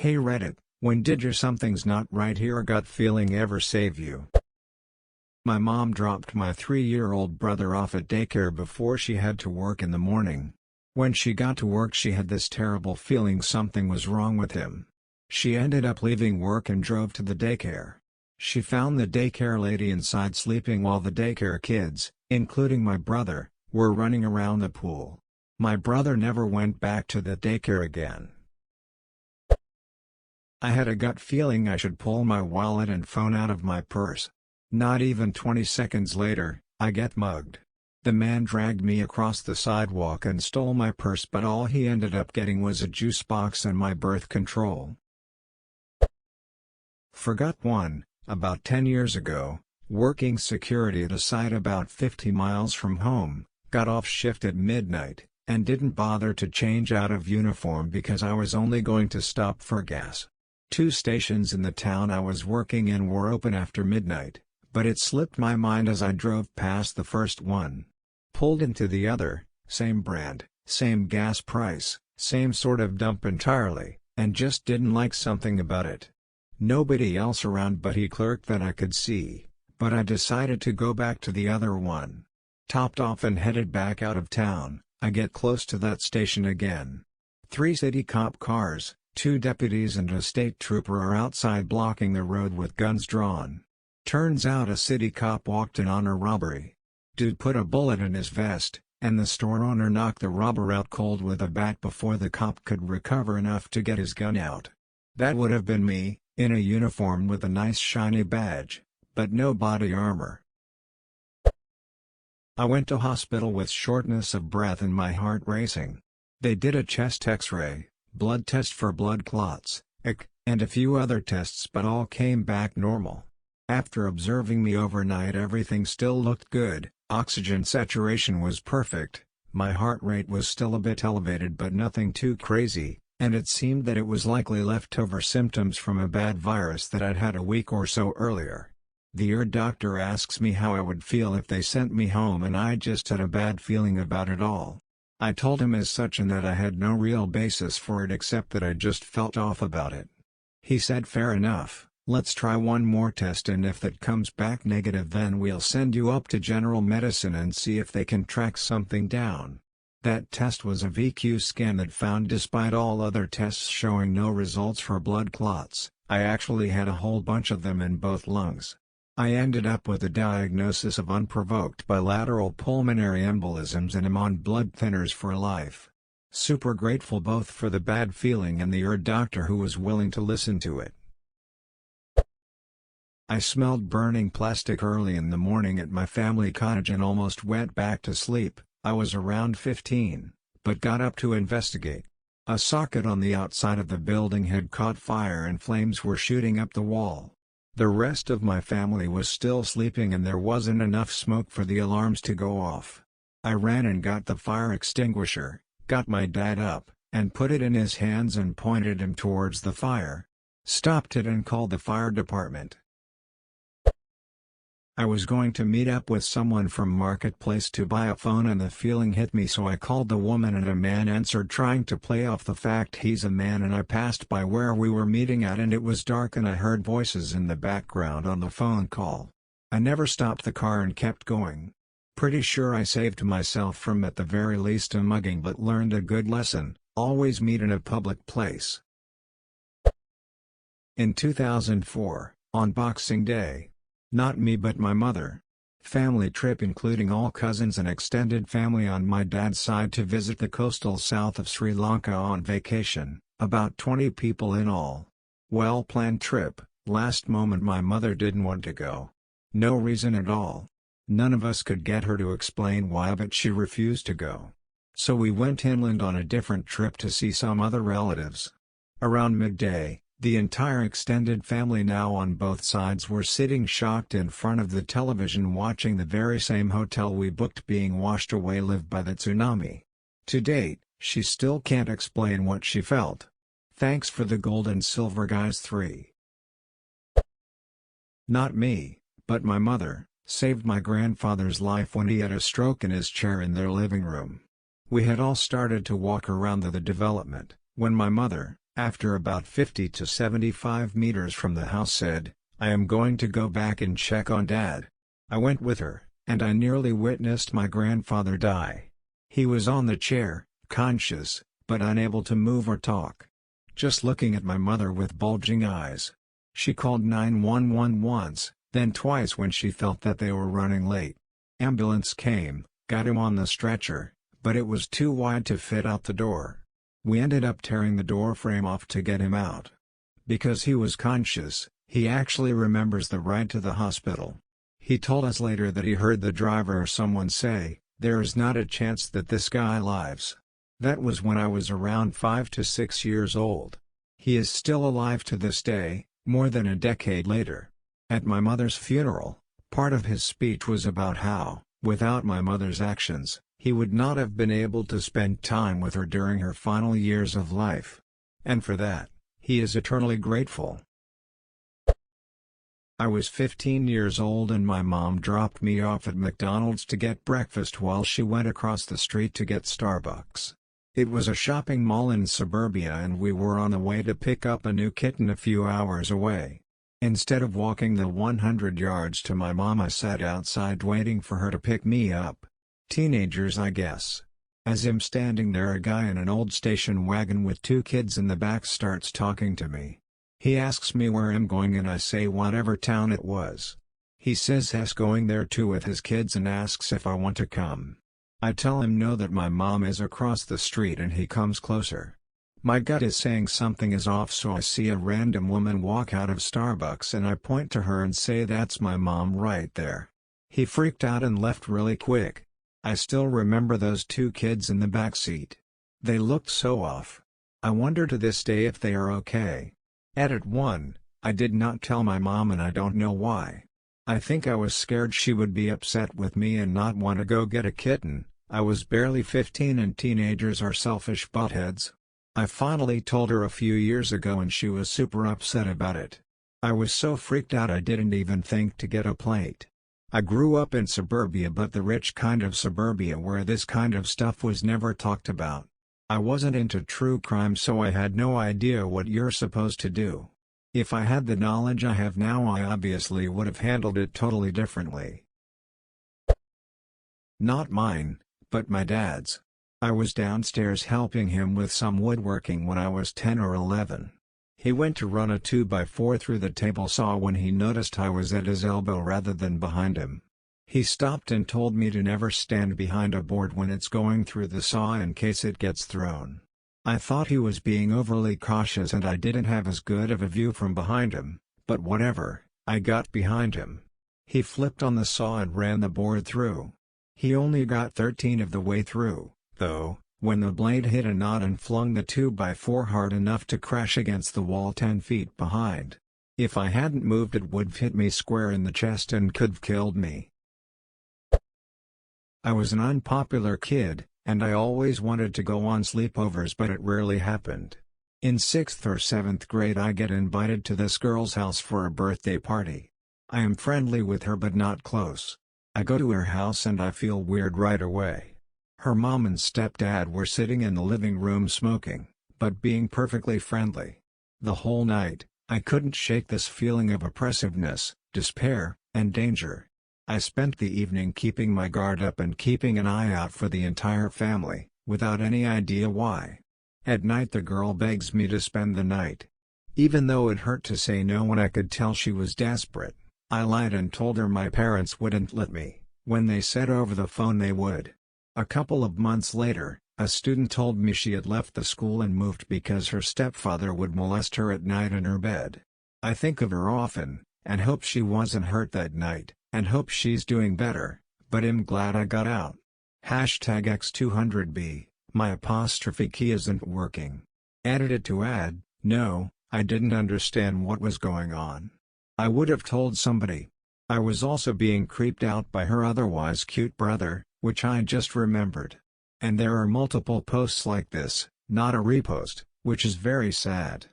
Hey Reddit, when did your something's not right here gut feeling ever save you? My mom dropped my 3-year-old brother off at daycare before she had to work in the morning. When she got to work she had this terrible feeling something was wrong with him. She ended up leaving work and drove to the daycare. She found the daycare lady inside sleeping while the daycare kids, including my brother, were running around the pool. My brother never went back to the daycare again. I had a gut feeling I should pull my wallet and phone out of my purse. Not even 20 seconds later, I get mugged. The man dragged me across the sidewalk and stole my purse, but all he ended up getting was a juice box and my birth control. Forgot one. About 10 years ago, working security at a site about 50 miles from home, got off shift at midnight, and didn't bother to change out of uniform because I was only going to stop for gas. 2 stations in the town I was working in were open after midnight, but it slipped my mind as I drove past the first one. Pulled into the other, same brand, same gas price, same sort of dump entirely, and just didn't like something about it. Nobody else around but he clerk that I could see, but I decided to go back to the other one. Topped off and headed back out of town, I get close to that station again. 3 city cop cars, 2 deputies and a state trooper are outside blocking the road with guns drawn. Turns out a city cop walked in on a robbery. Dude put a bullet in his vest, and the store owner knocked the robber out cold with a bat before the cop could recover enough to get his gun out. That would have been me, in a uniform with a nice shiny badge, but no body armor. I went to hospital with shortness of breath and my heart racing. They did a chest x-ray, blood test for blood clots, and a few other tests, but all came back normal. After observing me overnight everything still looked good, oxygen saturation was perfect, my heart rate was still a bit elevated but nothing too crazy, and it seemed that it was likely leftover symptoms from a bad virus that I'd had a week or so earlier. The ear doctor asks me how I would feel if they sent me home and I just had a bad feeling about it all. I told him as such and that I had no real basis for it except that I just felt off about it. He said fair enough, let's try one more test and if that comes back negative then we'll send you up to general medicine and see if they can track something down. That test was a VQ scan that found despite all other tests showing no results for blood clots, I actually had a whole bunch of them in both lungs. I ended up with a diagnosis of unprovoked bilateral pulmonary embolisms and am on blood thinners for life. Super grateful both for the bad feeling and the ear doctor who was willing to listen to it. I smelled burning plastic early in the morning at my family cottage and almost went back to sleep. I was around 15, but got up to investigate. A socket on the outside of the building had caught fire and flames were shooting up the wall. The rest of my family was still sleeping and there wasn't enough smoke for the alarms to go off. I ran and got the fire extinguisher, got my dad up, and put it in his hands and pointed him towards the fire. Stopped it and called the fire department. I was going to meet up with someone from Marketplace to buy a phone and the feeling hit me, so I called the woman and a man answered trying to play off the fact he's a man, and I passed by where we were meeting at and it was dark and I heard voices in the background on the phone call. I never stopped the car and kept going. Pretty sure I saved myself from at the very least a mugging, but learned a good lesson: always meet in a public place. In 2004, on Boxing Day. Not me but my mother. Family trip including all cousins and extended family on my dad's side to visit the coastal south of Sri Lanka on vacation, about 20 people in all. Well-planned trip, last moment my mother didn't want to go. No reason at all. None of us could get her to explain why, but she refused to go. So we went inland on a different trip to see some other relatives. Around midday, the entire extended family now on both sides were sitting shocked in front of the television watching the very same hotel we booked being washed away live by the tsunami. To date, she still can't explain what she felt. Thanks for the gold and silver guys 3. Not me, but my mother, saved my grandfather's life when he had a stroke in his chair in their living room. We had all started to walk around the development, when my mother, after about 50 to 75 meters from the house said, "I am going to go back and check on Dad." I went with her, and I nearly witnessed my grandfather die. He was on the chair, conscious, but unable to move or talk. Just looking at my mother with bulging eyes. She called 911 once, then twice when she felt that they were running late. Ambulance came, got him on the stretcher, but it was too wide to fit out the door. We ended up tearing the door frame off to get him out. Because he was conscious, he actually remembers the ride to the hospital. He told us later that he heard the driver or someone say, "There is not a chance that this guy lives." That was when I was around 5 to 6 years old. He is still alive to this day, more than a decade later. At my mother's funeral, part of his speech was about how, without my mother's actions, he would not have been able to spend time with her during her final years of life. And for that, he is eternally grateful. I was 15 years old and my mom dropped me off at McDonald's to get breakfast while she went across the street to get Starbucks. It was a shopping mall in suburbia and we were on the way to pick up a new kitten a few hours away. Instead of walking the 100 yards to my mom, I sat outside waiting for her to pick me up. Teenagers, I guess. As I'm standing there, a guy in an old station wagon with 2 kids in the back starts talking to me. He asks me where I'm going and I say whatever town it was. He says he's going there too with his kids and asks if I want to come. I tell him no, that my mom is across the street, and he comes closer. My gut is saying something is off, so I see a random woman walk out of Starbucks and I point to her and say that's my mom right there. He freaked out and left really quick. I still remember those 2 kids in the back seat. They looked so off. I wonder to this day if they are okay. Edit 1, I did not tell my mom and I don't know why. I think I was scared she would be upset with me and not want to go get a kitten. I was barely 15 and teenagers are selfish buttheads. I finally told her a few years ago and she was super upset about it. I was so freaked out I didn't even think to get a plate. I grew up in suburbia, but the rich kind of suburbia where this kind of stuff was never talked about. I wasn't into true crime, so I had no idea what you're supposed to do. If I had the knowledge I have now, I obviously would have handled it totally differently. Not mine, but my dad's. I was downstairs helping him with some woodworking when I was 10 or 11. He went to run a 2x4 through the table saw when he noticed I was at his elbow rather than behind him. He stopped and told me to never stand behind a board when it's going through the saw in case it gets thrown. I thought he was being overly cautious and I didn't have as good of a view from behind him, but whatever, I got behind him. He flipped on the saw and ran the board through. He only got 13 of the way through, though, when the blade hit a knot and flung the 2x4 hard enough to crash against the wall 10 feet behind. If I hadn't moved, it would have hit me square in the chest and could have killed me. I was an unpopular kid, and I always wanted to go on sleepovers, but it rarely happened. In 6th or 7th grade I get invited to this girl's house for a birthday party. I am friendly with her but not close. I go to her house and I feel weird right away. Her mom and stepdad were sitting in the living room smoking, but being perfectly friendly. The whole night, I couldn't shake this feeling of oppressiveness, despair, and danger. I spent the evening keeping my guard up and keeping an eye out for the entire family, without any idea why. At night the girl begs me to spend the night. Even though it hurt to say no when I could tell she was desperate, I lied and told her my parents wouldn't let me, when they said over the phone they would. A couple of months later, a student told me she had left the school and moved because her stepfather would molest her at night in her bed. I think of her often, and hope she wasn't hurt that night, and hope she's doing better, but I'm glad I got out. #X200B, my apostrophe key isn't working. Edited to add, no, I didn't understand what was going on. I would have told somebody. I was also being creeped out by her otherwise cute brother, which I just remembered. And there are multiple posts like this, not a repost, which is very sad.